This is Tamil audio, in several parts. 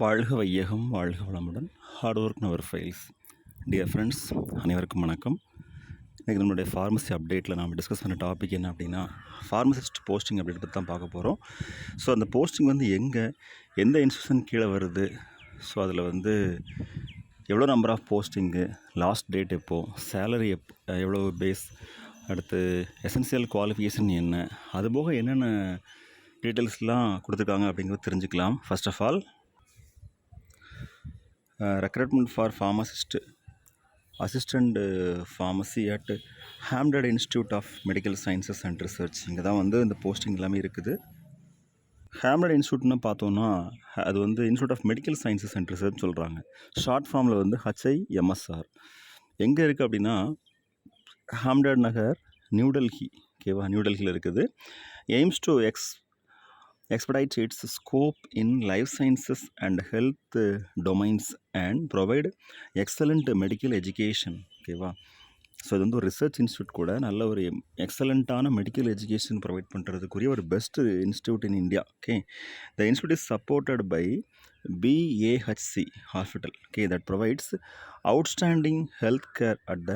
வாழ்க வையகம் வாழ்க வளமுடன். ஹார்ட் ஒர்க் நவர் ஃபெயில்ஸ். டியர் ஃப்ரெண்ட்ஸ், அனைவருக்கும் வணக்கம். இன்றைக்கி நம்மளுடைய ஃபார்மசி அப்டேட்டில் நாம் டிஸ்கஸ் பண்ண டாபிக் என்ன அப்படின்னா, ஃபார்மசிஸ்ட் போஸ்டிங் அப்டேட் பற்றி தான் பார்க்க போகிறோம். ஸோ அந்த போஸ்டிங் வந்து எந்த இன்ஸ்டியூஷன் கீழே வருது, ஸோ அதில் வந்து எவ்வளோ number of posting, last date எப்போது, சேலரி எவ்வளோ பேஸ், அடுத்து எசென்சியல் குவாலிஃபிகேஷன் என்ன, அதுபோக என்னென்ன டீட்டெயில்ஸ்லாம் கொடுத்துருக்காங்க அப்படிங்கிறது தெரிஞ்சுக்கலாம். First of all, recruitment for pharmacist assistant pharmacy at Hamdard institute of medical sciences and research. இங்கே தான் வந்து இந்த போஸ்டிங் எல்லாமே இருக்குது. ஹாம்டர்ட் இன்ஸ்டியூட்னு பார்த்தோன்னா அது வந்து institute of medical sciences and research சொல்கிறாங்க. ஷார்ட் ஃபார்மில் வந்து HIMSR. எங்கே இருக்குது அப்படின்னா, ஹாம்டர்ட் நகர், நியூ டெல்லி. ஓகேவா, நியூ டெல்லியில் இருக்குது. AIIMS to expedite its scope in life sciences and health domains and provide excellent medical education. ஓகேவா, ஸோ இது வந்து ஒரு ரிசர்ச் இன்ஸ்டியூட் கூட நல்ல ஒரு எக்ஸலண்ட்டான மெடிக்கல் எஜுகேஷன் ப்ரொவைட் பண்ணுறதுக்குரிய ஒரு best institute in India. Okay, the institute is supported by BAHC hospital. Okay, that provides outstanding health care at the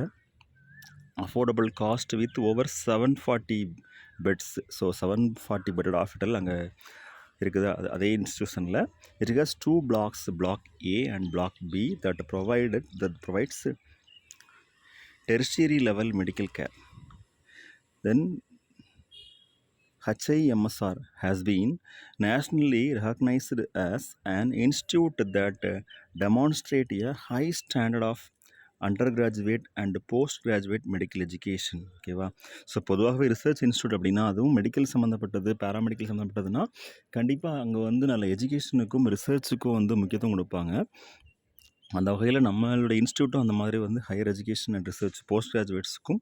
affordable cost with over 740 beds. So 740 bedded hospital அங்கே இருக்குது. அதே இன்ஸ்டியூஷனில் it has 2 blocks, Block A and Block B, that provides tertiary level medical care. Then HIMSR has been nationally recognized as an institute that demonstrate a high standard of undergraduate and post graduate medical education. ஓகேவா, ஸோ பொதுவாகவே ரிசர்ச் இன்ஸ்டியூட் அப்படின்னா அதுவும் மெடிக்கல் சம்மந்தப்பட்டது, பேராமெடிக்கல் சம்மந்தப்பட்டதுன்னா கண்டிப்பாக அங்கே வந்து நல்ல எஜுகேஷனுக்கும் ரிசர்ச்சுக்கும் வந்து முக்கியத்துவம் கொடுப்பாங்க. அந்த வகையில் நம்மளுடைய இன்ஸ்டியூட்டும் அந்த மாதிரி வந்து higher education and research, post கிராஜுவேட்ஸுக்கும்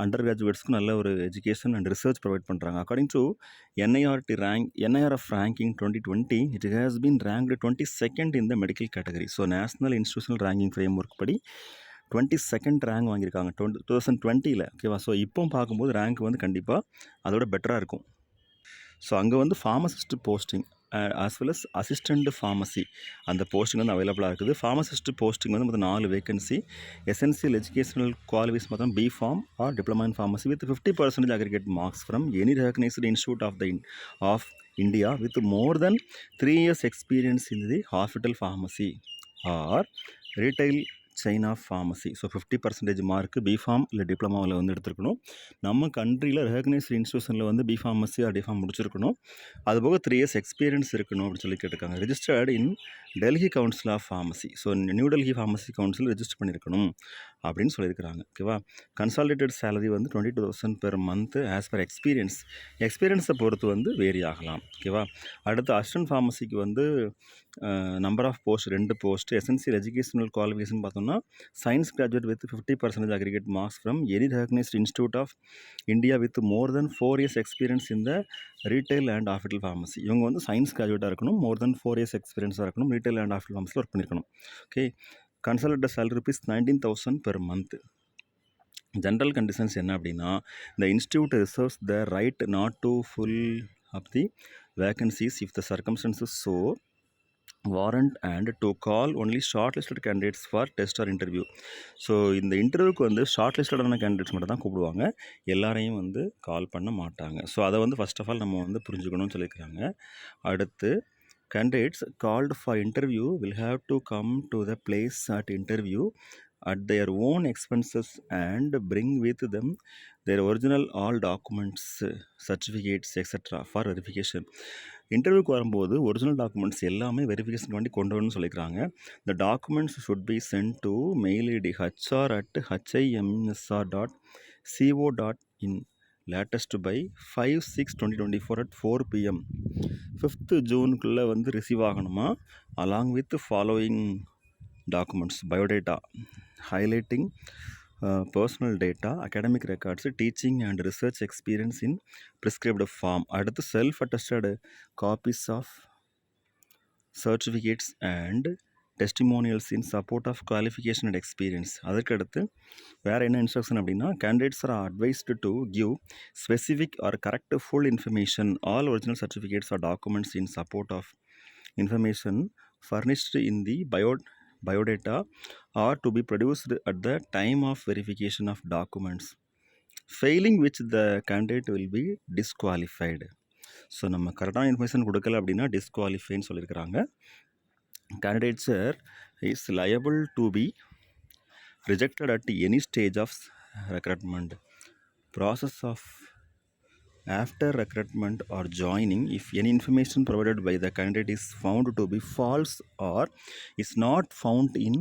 அண்டர் கிராஜுவேட்ஸ்க்கும் நல்ல ஒரு எஜுகேஷன் அண்ட் ரிசர்ச் ப்ரொவைட் பண்ணுறாங்க. According to NIRF ranking 2020, it has been ranked 22nd in the medical category. So national institutional ranking framework படி 22nd ரேங்க் வாங்கியிருக்காங்க 2020. ஓகேவா, ஸோ இப்போ பார்க்கும்போது ரேங்க் வந்து கண்டிப்பாக அதோட பெட்டராக இருக்கும். ஸோ அங்கே வந்து pharmacist posting as well as assistant pharmacy அந்த போஸ்டிங் வந்து அவைலபிளாக இருக்குது. ஃபார்மசிஸ்ட் போஸ்டிங் வந்து மொத்தம் 4 வேகன்சி. எசென்சியல் எஜுகேஷனல் குவாலிஃபிகேஷன் மொத்தம் B.Pharm or diploma in pharmacy with 50% aggregate marks from any recognised institute of India with more than 3 years experience in the hospital pharmacy or retail chain of pharmacy. So 50% mark B.Pharm இல்லை டிப்ளமாவில் வந்து எடுத்துருக்கணும். நம்ம கண்ட்ரியில் ரெகக்னைஸ்டு இன்ஸ்டியூஷனில் வந்து B.Pharmacy ஆர் D.Pharm முடிச்சிருக்கணும். அதுபோக 3 years எக்ஸ்பீரியன்ஸ் இருக்கணும் அப்படின்னு சொல்லி கேட்டிருக்காங்க. Registered in Delhi council of pharmacy. So new Delhi pharmacy council register பண்ணியிருக்கணும் அப்படின்னு சொல்லியிருக்கிறாங்க. ஓகேவா, கன்சாலிடேட்டட் சேலரி வந்து 22,000 per month ஆஸ் பர் எக்ஸ்பீரியன்ஸை பொறுத்து வந்து வேரி ஆகலாம். ஓகேவா, அடுத்து அசிஸ்டன்ட் ஃபார்மசிக்கு வந்து number of post 2 post. Essential educational qualification பார்த்தோம்னா science graduate with 50% aggregate marks from any recognised institute of India with more than 4 years experience in the retail and hospital pharmacy. இவங்க வந்து சயின்ஸ் கிராஜுவேட்டாக இருக்கணும், மோர் தென் 4 years எக்ஸ்பீரியன்ஸாக இருக்கணும், ரீட்டைல் அண்ட் ஹாஸ்பிட்டல் ஃபார்மசியில் ஒர்க் பண்ணியிருக்கணும். Okay, consulted salary rupees 19,000 per month. General conditions என்ன அப்படின்னா, the institute reserves the right not to full up the vacancies if the circumstances so warrant and to call only shortlisted candidates for test or interview. So இந்த இன்டர்வியூக்கு வந்து ஷார்ட்லிஸ்டடான கேண்டிடேட்ஸ் மட்டும் தான் கூப்பிடுவாங்க, எல்லாரையும் வந்து கால் பண்ண மாட்டாங்க. ஸோ அதை வந்து ஃபர்ஸ்ட் ஆஃப் ஆல் நம்ம வந்து புரிஞ்சுக்கணும்னு சொல்லியிருக்கிறாங்க. அடுத்து, candidates called for interview will have to come to the place at interview at their own expenses and bring with them their original all documents, certificates etc. for verification. இன்டர்வியூக்கு வரும்போது ஒரிஜினல் டாக்குமெண்ட்ஸ் எல்லாமே வெரிஃபிகேஷன் பண்ணி கொண்டு வரணும்னு சொல்லியிருக்கிறாங்க. The documents should be sent to mail ID hr@himsr.co.in latest by 5/6/2024 at 4 PM. 5th ஜூனுக்குள்ளே வந்து ரிசீவ் ஆகணுமா. along with following documents: biodata highlighting personal data, academic records, teaching and research experience in prescribed form. அடுத்து self attested copies of certificates and testimonials in support of qualification and experience. அதற்கடுத்து வேறு என்ன இன்ஸ்ட்ரக்ஷன் அப்படின்னா, candidates are advised to give specific or correct full information, all original certificates or documents in support of information furnished in the biodata are to be produced at the time of verification of documents, failing which the candidate will be disqualified. So நம்ம கரெக்டான இன்ஃபர்மேஷன் கொடுக்கல அப்படின்னா டிஸ்குவாலிஃபைன்னு சொல்லியிருக்கிறாங்க. Candidates is liable to be rejected at any stage of recruitment process of after recruitment or joining if any information provided by the candidate is found to be false or is not found in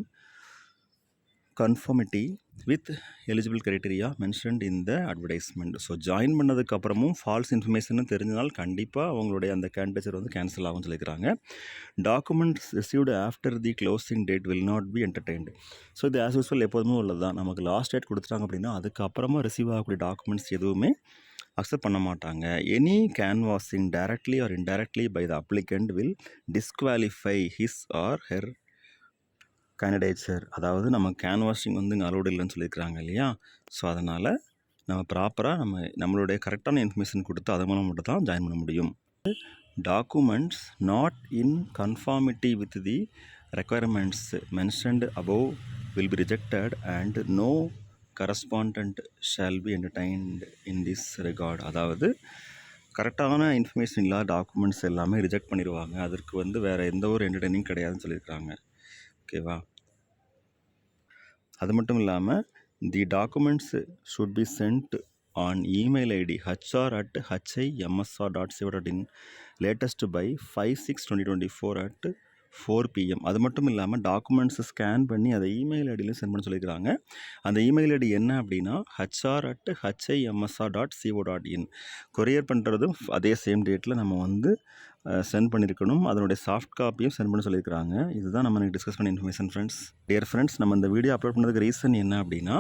conformity with eligible criteria mentioned in the advertisement. So join பண்ணதுக்கு அப்புறமும் ஃபால்ஸ் இன்ஃபர்மேஷன் தெரிஞ்சதால் கண்டிப்பாக அவங்களுடைய அந்த கேண்டிடேச்சர் வந்து கேன்சல் ஆகும்னு சொல்லியிருக்கிறாங்க. Documents received after the closing date will not be entertained. So இது ஆஸ் யூஸ்வல் எப்போதுமே உள்ளது தான். நமக்கு லாஸ்ட் டேட் கொடுத்துட்டாங்க அப்படின்னா அதுக்கப்புறமா ரிசீவ் ஆகக்கூடிய டாக்குமெண்ட்ஸ் எதுவுமே அக்செப்ட் பண்ண மாட்டாங்க. Any canvassing directly or indirectly by the applicant will disqualify his or her candidature. அதாவது நம்ம கேன்வாஷிங் வந்து இங்கே அலோடு இல்லைன்னு சொல்லியிருக்கிறாங்க இல்லையா. ஸோ அதனால் நம்ம ப்ராப்பராக நம்மளுடைய கரெக்டான இன்ஃபர்மேஷன் கொடுத்து அது மூலம் மட்டும் தான் ஜாயின் பண்ண முடியும். Documents not in conformity with the requirements mentioned above will be rejected and no correspondent shall be entertained in this regard. அதாவது கரெக்டான இன்ஃபர்மேஷன் இல்லாத டாக்குமெண்ட்ஸ் எல்லாமே ரிஜெக்ட் பண்ணிடுவாங்க. அதற்கு வந்து வேறு எந்த ஒரு என்டர்டைனிங் கிடையாதுன்னு சொல்லியிருக்காங்க. ஓகேவா. அது மட்டும் இல்லாமல் the documents should be sent on email ID hr@himsr.co.in latest by 5/6/2024 at 4 PM. அது மட்டும் இல்லாமல் டாக்குமெண்ட்ஸை ஸ்கேன் பண்ணி அதை இமெயில் ஐடியிலும் சென்ட் பண்ண சொல்லியிருக்கிறாங்க. அந்த இமெயில் ஐடி என்ன அப்படின்னா hr@himsr.co.in. கொரியர் பண்ணுறதும் அதே சேம் டேட்டில் நம்ம வந்து சென்ட் பண்ணியிருக்கணும். அதனுடைய சாஃப்ட் காப்பியும் சென்ட் பண்ண சொல்லியிருக்கிறாங்க. இதுதான் நம்ம டிஸ்கஸ் பண்ண இன்ஃபர்மேஷன் ஃப்ரெண்ட்ஸ். டியர் ஃப்ரெண்ட்ஸ், நம்ம இந்த வீடியோ அப்லோட் பண்ணதுக்கு ரீசன் என்ன அப்படின்னா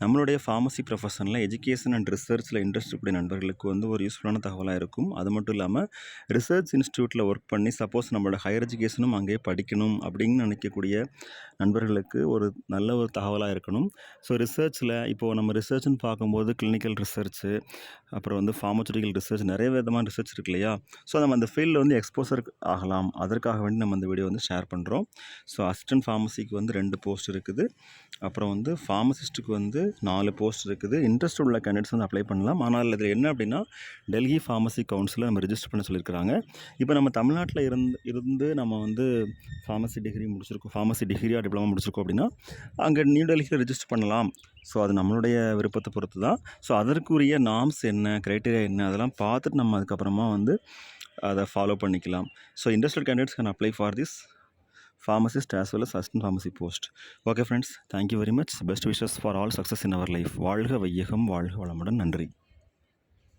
நம்மளுடைய ஃபார்மசி ப்ரொஃபஷனில் எஜுகேஷன் அண்ட் ரிசர்ச்சில் இன்ட்ரெஸ்ட் இருக்கக்கூடிய நண்பர்களுக்கு வந்து ஒரு யூஸ்ஃபுல்லான தகவலாக இருக்கும். அது மட்டும் இல்லாமல் ரிசர்ச் இன்ஸ்டியூட்டில் ஒர்க் பண்ணி சப்போஸ் நம்மளோட ஹையர் எஜுகேஷனும் அங்கேயே படிக்கணும் அப்படின்னு நினைக்கக்கூடிய நண்பர்களுக்கு ஒரு நல்ல ஒரு தகவலாக இருக்கணும். ஸோ ரிசர்ச்சில் இப்போது நம்ம ரிசர்ச்னு பார்க்கும்போது கிளினிக்கல் ரிசர்ச்சு, அப்புறம் வந்து ஃபார்மசூட்டிக்கல் ரிசர்ச், நிறைய விதமான ரிசர்ச் இருக்கு இல்லையா. ஸோ நம்ம அந்த ஃபீல்டில் வந்து எக்ஸ்போசர் ஆகலாம். அதற்காக வேண்டி நம்ம இந்த வீடியோ வந்து ஷேர் பண்ணுறோம். ஸோ அசிஸ்டன்ட் ஃபார்மசிக்கு வந்து 2 போஸ்ட் இருக்குது. அப்புறம் வந்து ஃபார்மசிஸ்ட்டுக்கு வந்து 4 போஸ்ட் இருக்குது. இன்ட்ரெஸ்ட் உள்ள கேண்டிடேட்ஸ் வந்து அப்ளை பண்ணலாம். ஆனால் இதில் என்ன அப்படின்னா டெல்லி ஃபார்மசி கவுன்சிலில் நம்ம ரிஜிஸ்டர் பண்ண சொல்லியிருக்கிறாங்க. இப்போ நம்ம தமிழ்நாட்டில் இருந்து நம்ம வந்து ஃபார்மசி டிகிரி முடிச்சிருக்கோம், ஃபார்மசி டிகிரியாக டிப்ளமோ முடிச்சிருக்கோம் அப்படின்னா அங்கே நியூ டெல்லியில் ரிஜிஸ்டர் பண்ணலாம். ஸோ அது நம்மளுடைய விருப்பத்தை பொறுத்து தான். ஸோ அதற்குரிய நார்ம்ஸ் என்ன, க்ரைட்டீரியா என்ன, அதெல்லாம் பார்த்துட்டு நம்ம அதுக்கப்புறமா வந்து அதை ஃபாலோ பண்ணிக்கலாம். So interested candidates can apply for this pharmacist as well as assistant pharmacy post. Okay friends, thank you very much. Best wishes for all success in our life. வாழ்க வையகம், வாழ்க வளமுடன். நன்றி.